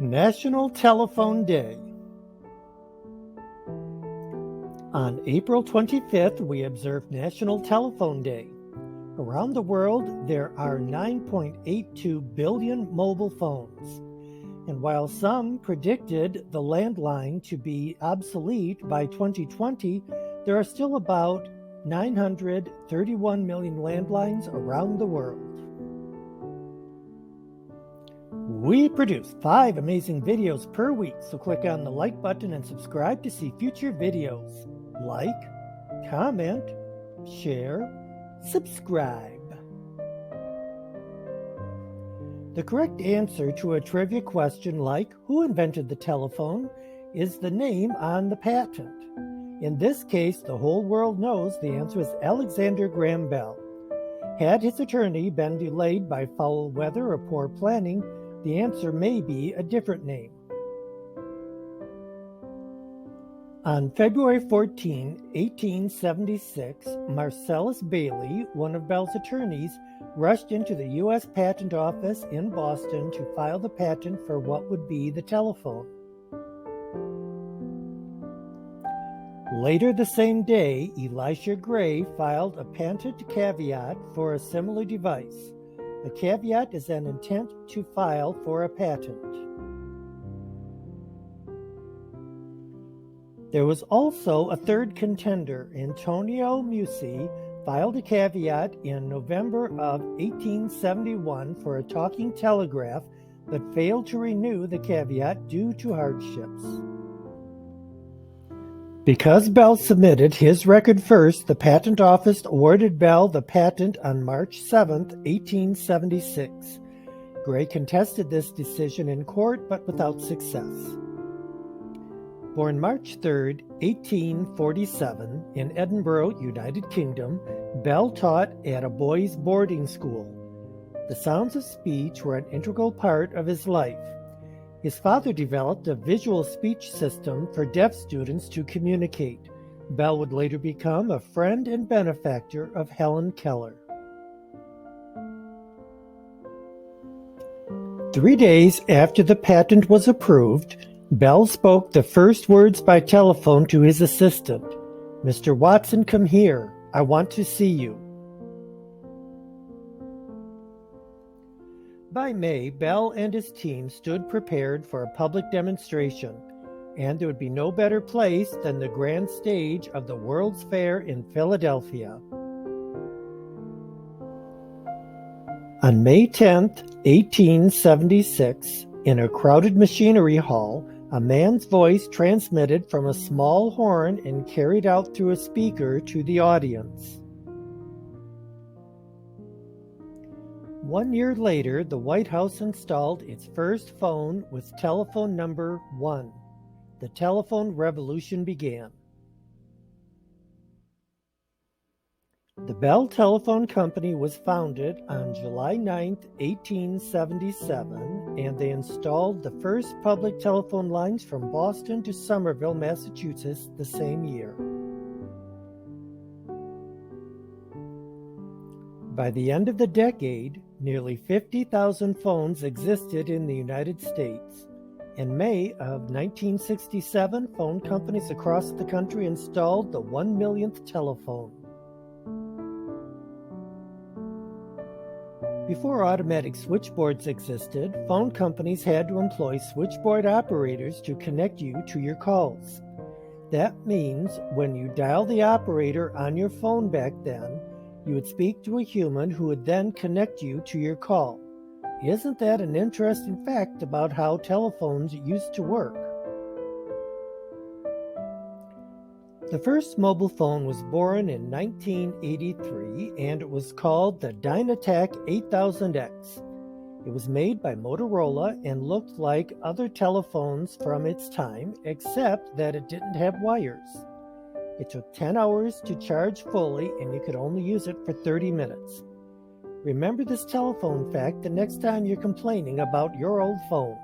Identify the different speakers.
Speaker 1: National Telephone Day. On April 25th, we observe National Telephone Day. Around the world, there are 9.82 billion mobile phones. And while some predicted the landline to be obsolete by 2020, there are still about 931 million landlines around the world. We produce 5 amazing videos per week, so click on the like button and subscribe to see future videos. Like, comment, share, subscribe. The correct answer to a trivia question like who invented the telephone is the name on the patent. In this case, the whole world knows the answer is Alexander Graham Bell. Had his attorney been delayed by foul weather or poor planning, the answer may be a different name. On February 14, 1876, Marcellus Bailey, one of Bell's attorneys, rushed into the U.S. Patent Office in Boston to file the patent for what would be the telephone. Later the same day, Elisha Gray filed a patent caveat for a similar device. A caveat is an intent to file for a patent. There was also a third contender. Antonio Musi filed a caveat in November of 1871 for a talking telegraph, but failed to renew the caveat due to hardships. Because Bell submitted his record first, the Patent Office awarded Bell the patent on March 7, 1876. Gray contested this decision in court, but without success. Born March 3, 1847, in Edinburgh, United Kingdom, Bell taught at a boys' boarding school. The sounds of speech were an integral part of his life. His father developed a visual speech system for deaf students to communicate. Bell would later become a friend and benefactor of Helen Keller. 3 days after the patent was approved, Bell spoke the first words by telephone to his assistant. "Mr. Watson, come here. I want to see you." By May, Bell and his team stood prepared for a public demonstration, and there would be no better place than the grand stage of the World's Fair in Philadelphia. On May 10, 1876, in a crowded machinery hall, a man's voice transmitted from a small horn and carried out through a speaker to the audience. 1 year later, the White House installed its first phone with telephone number 1. The telephone revolution began. The Bell Telephone Company was founded on July 9, 1877, and they installed the first public telephone lines from Boston to Somerville, Massachusetts, the same year. By the end of the decade, nearly 50,000 phones existed in the United States. In May of 1967, phone companies across the country installed the 1 millionth telephone. Before automatic switchboards existed, phone companies had to employ switchboard operators to connect you to your calls. That means when you dial the operator on your phone back then, you would speak to a human who would then connect you to your call. Isn't that an interesting fact about how telephones used to work? The first mobile phone was born in 1983, and it was called the Dynatac 8000X. It was made by Motorola and looked like other telephones from its time, except that it didn't have wires. It took 10 hours to charge fully, and you could only use it for 30 minutes. Remember this telephone fact the next time you're complaining about your old phone.